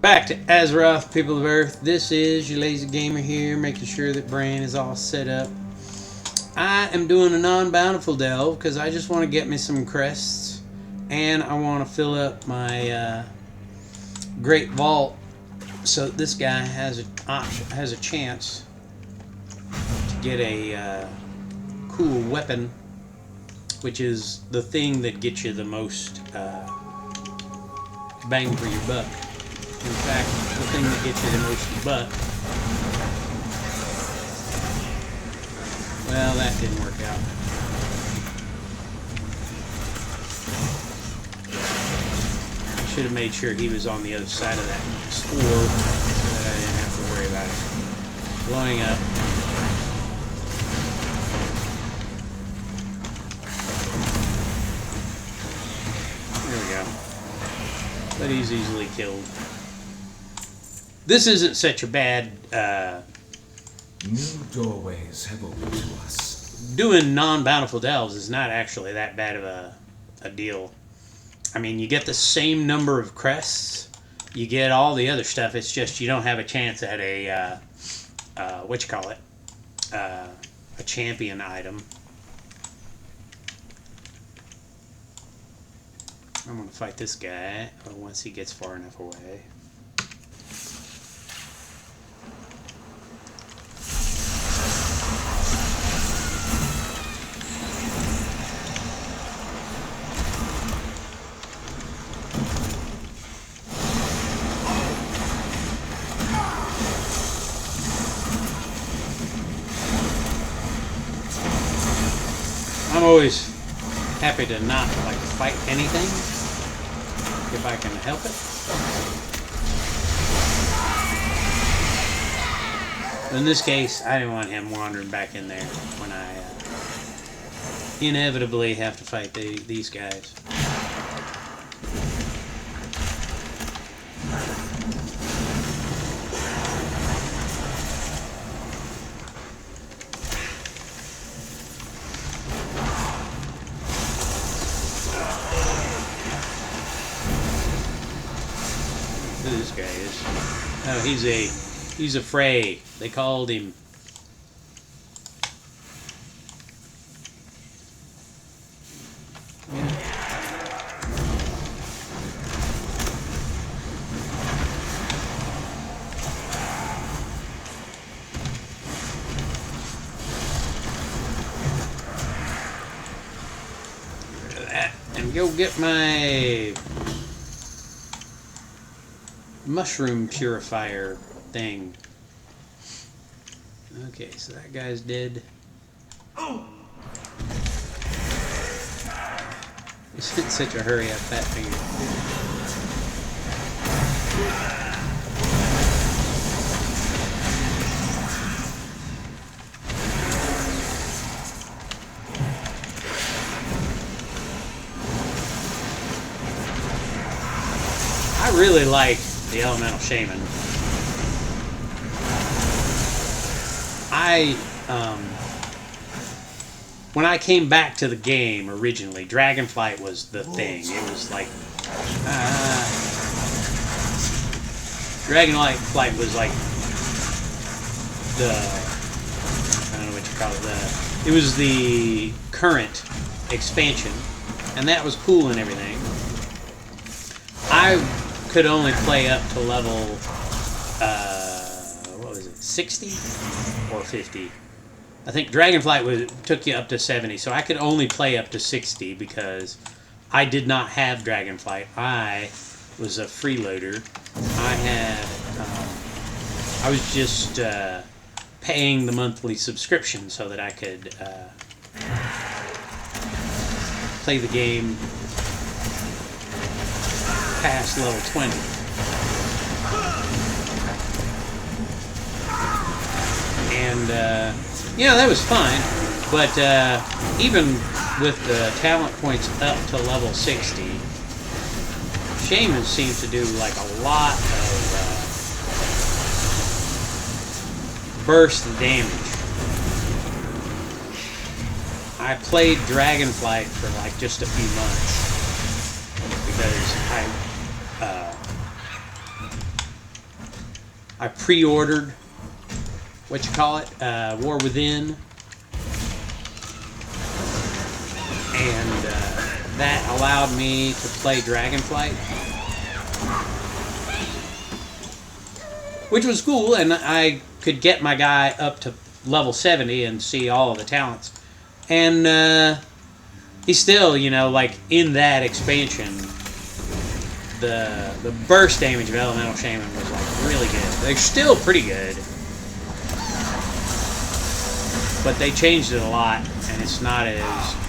Back to Azeroth, people of Earth. This is your lazy gamer here, making sure that brain is all set up. I am doing a non-bountiful delve because I just want to get me some crests, and I want to fill up my great vault so that this guy has a chance to get a cool weapon, which is the thing that gets you the most bang for your buck. In fact, the thing that gets you the most butt. Well, that didn't work out. I should have made sure he was on the other side of that store so that I didn't have to worry about it blowing up. There we go. But he's easily killed. This isn't such a bad, New doorways have opened to us. doing non-bountiful delves is not actually that bad of a deal. I mean, you get the same number of crests, you get all the other stuff, it's just you don't have a chance at a, a champion item. I'm going to fight this guy once he gets far enough away. I'm always happy to not fight anything if I can help it. In this case, I didn't want him wandering back in there when I inevitably have to fight these guys. Who this guy is? Oh, he's a Frey. They called him. Yeah. That and go get my mushroom purifier thing. Okay, so that guy's dead. He's in such a hurry up, fat finger. I really like the elemental shaman. When I came back to the game originally, Dragonflight was the thing. It was like, Dragonflight was like the, I don't know what you call it, it was the current expansion, and that was cool and everything. I could only play up to level, what was it, 60 or 50? I think Dragonflight took you up to 70, so I could only play up to 60 because I did not have Dragonflight. I was a freeloader. I was just paying the monthly subscription so that I could play the game past level 20. And, you know, that was fine, but even with the talent points up to level 60, Shaman seems to do like a lot of burst damage. I played Dragonflight for like just a few months because I pre-ordered what you call it, War Within, and that allowed me to play Dragonflight, which was cool, and I could get my guy up to level 70 and see all of the talents. And he's still, you know, like in that expansion, the burst damage of Elemental Shaman was like really good. They're still pretty good, but they changed it a lot, and it's not as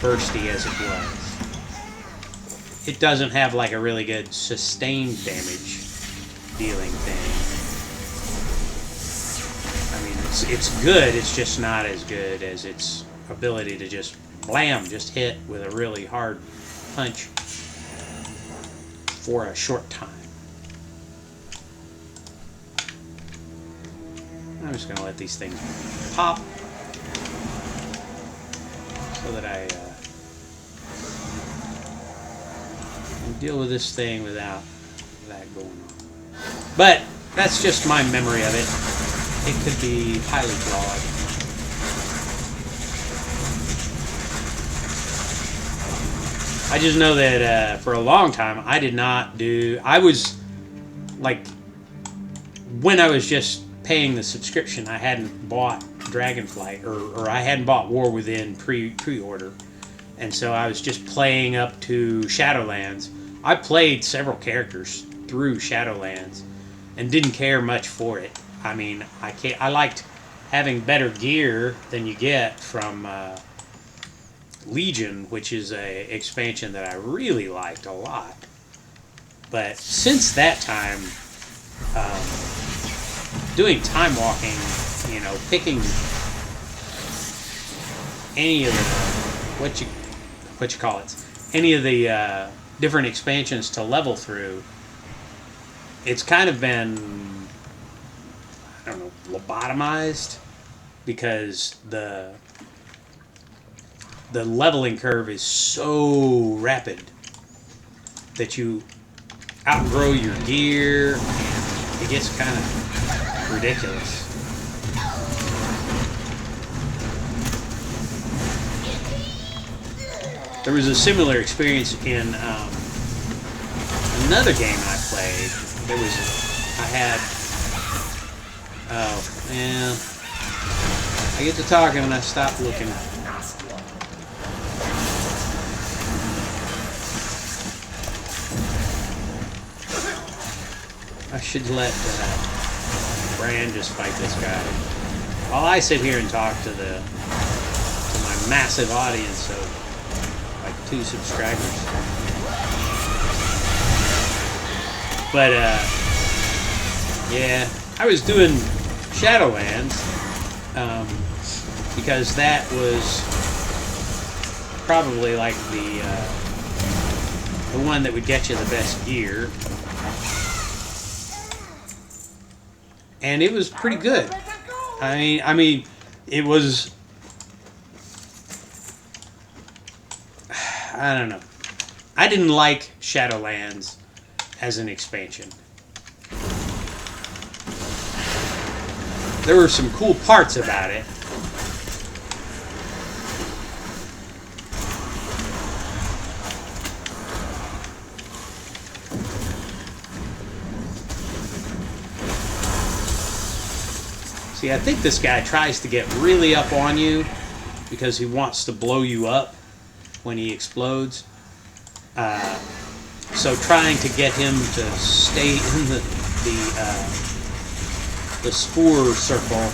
bursty as it was. It doesn't have like a really good sustained damage dealing thing. I mean, it's good, it's just not as good as its ability to just blam, just hit with a really hard punch for a short time. I'm just going to let these things pop so that I can deal with this thing without that going on. But that's just my memory of it. It could be highly flawed. I just know that for a long time I did not do... I was like... When I was just paying the subscription, I hadn't bought Dragonflight, or I hadn't bought War Within pre-order. And so I was just playing up to Shadowlands. I played several characters through Shadowlands and didn't care much for it. I mean, I liked having better gear than you get from Legion, which is a expansion that I really liked a lot. But since that time, doing time walking, you know, picking any of the what you call it, any of the different expansions to level through, it's kind of been, I don't know, lobotomized, because the leveling curve is so rapid that you outgrow your gear, and it gets kind of ridiculous. There was a similar experience in another game I played. Oh, man. I get to talking and I stop looking. I should let Bran just fight this guy, while I sit here and talk to my massive audience of like 2 subscribers. But yeah, I was doing Shadowlands because that was probably like the one that would get you the best gear. And it was pretty good. I mean, it was... I don't know. I didn't like Shadowlands as an expansion. There were some cool parts about it. See, I think this guy tries to get really up on you because he wants to blow you up when he explodes. So trying to get him to stay in the spore circle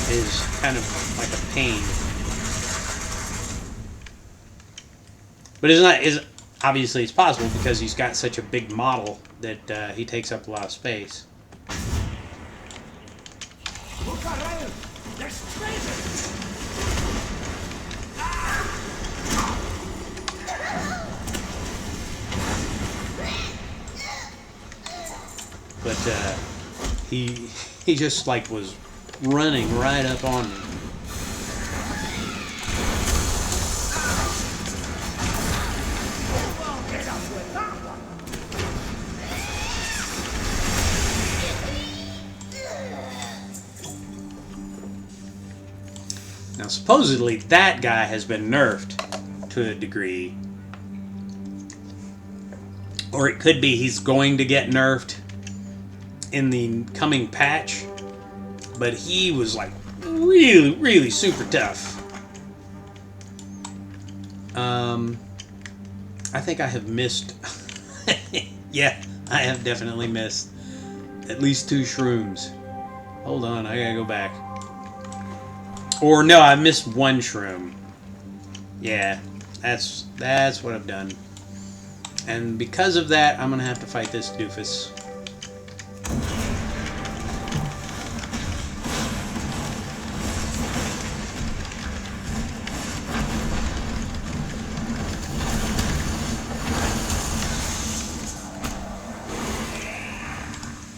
is kind of like a pain. But obviously it's possible because he's got such a big model that he takes up a lot of space. But he just like was running right up on me. Now, supposedly, that guy has been nerfed to a degree. Or it could be he's going to get nerfed in the coming patch. But he was, like, really, really super tough. I think I have missed... yeah, I have definitely missed at least 2 shrooms. Hold on, I gotta go back. Or no, I missed 1 shroom. Yeah, that's what I've done. And because of that, I'm gonna have to fight this doofus.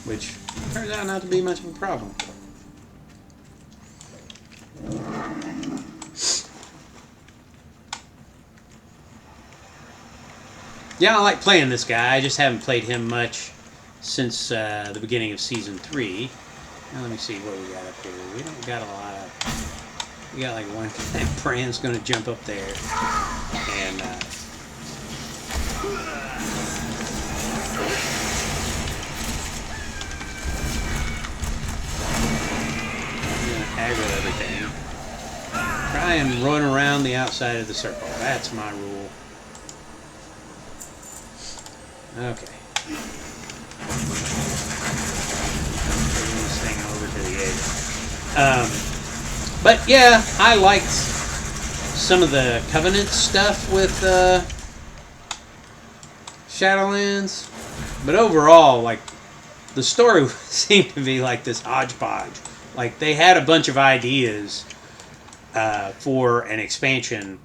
Which turns out not to be much of a problem. Yeah, I like playing this guy. I just haven't played him much since the beginning of Season 3. Now let me see what we got up here. We don't got a lot of... We got like one... Bran's gonna jump up there. And... aggro everything. Try and run around the outside of the circle. That's my rule. Okay. Bring this thing over to the edge. But yeah, I liked some of the Covenant stuff with Shadowlands. But overall, like, the story seemed to be like this hodgepodge. Like, they had a bunch of ideas for an expansion,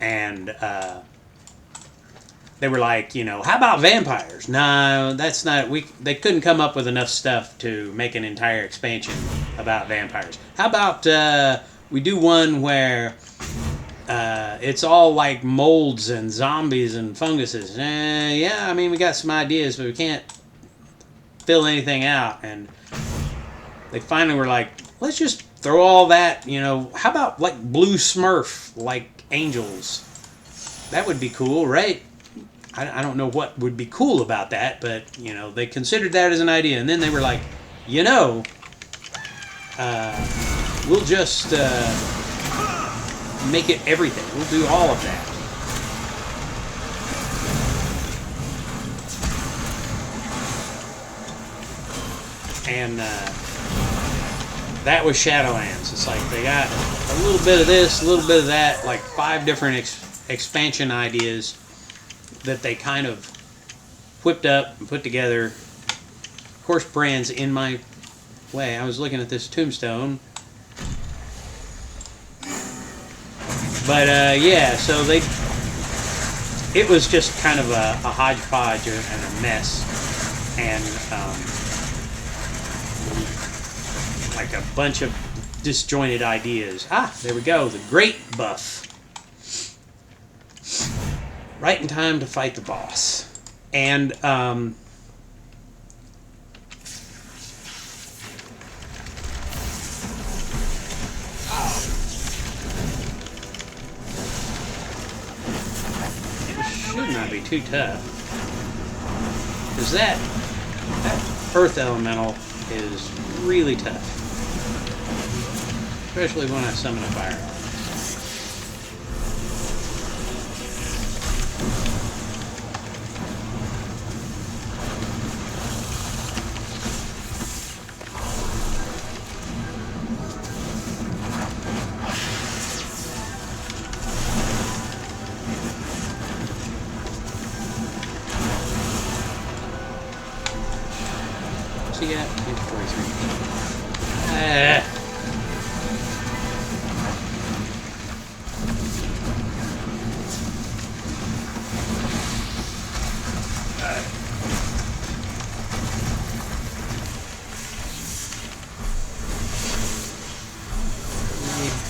and they were like, you know, how about vampires? No, that's not... They couldn't come up with enough stuff to make an entire expansion about vampires. How about we do one where it's all like molds and zombies and funguses? Yeah, I mean, we got some ideas, but we can't fill anything out. And they finally were like, let's just throw all that, you know, how about like blue Smurf, like angels? That would be cool, right? I don't know what would be cool about that, but, you know, they considered that as an idea. And then they were like, you know, we'll just make it everything. We'll do all of that. And that was Shadowlands. It's like they got a little bit of this, a little bit of that, like 5 different expansion ideas that they kind of whipped up and put together. Of course, Bran's in my way. I was looking at this tombstone. But, yeah, so it was just kind of a hodgepodge and a mess. And, like a bunch of disjointed ideas. Ah, there we go, the great buff. Right in time to fight the boss. And, it should not be too tough. Because that earth elemental is really tough. Especially when I summon a fire. What's he got? 43.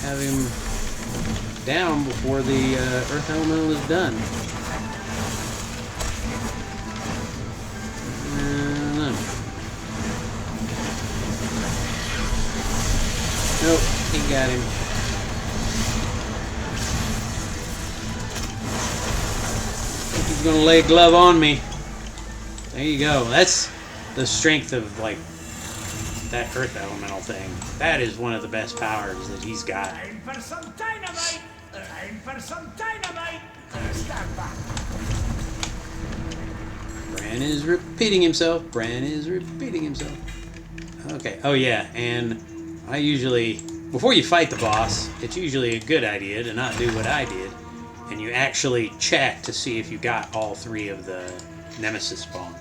Have him down before the earth elemental is done. No. Nope, he got him. He's gonna lay a glove on me. There you go. That's the strength of, like, that earth elemental thing. That is one of the best powers that he's got. Time for some dynamite! Time for some dynamite! Stand back! Bran is repeating himself. Bran is repeating himself. Okay. Oh, yeah. And I usually, before you fight the boss, it's usually a good idea to not do what I did. And you actually check to see if you got all 3 of the Nemesis spawn.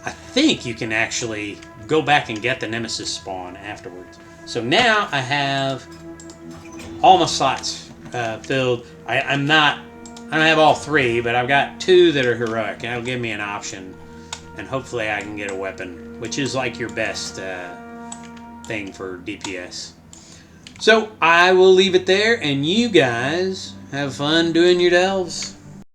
I think you can actually go back and get the Nemesis spawn afterwards. So now I have all my slots filled. I don't have all 3, but I've got 2 that are heroic, and that'll give me an option. And hopefully I can get a weapon, which is like your best thing for DPS. So I will leave it there, and you guys have fun doing your delves.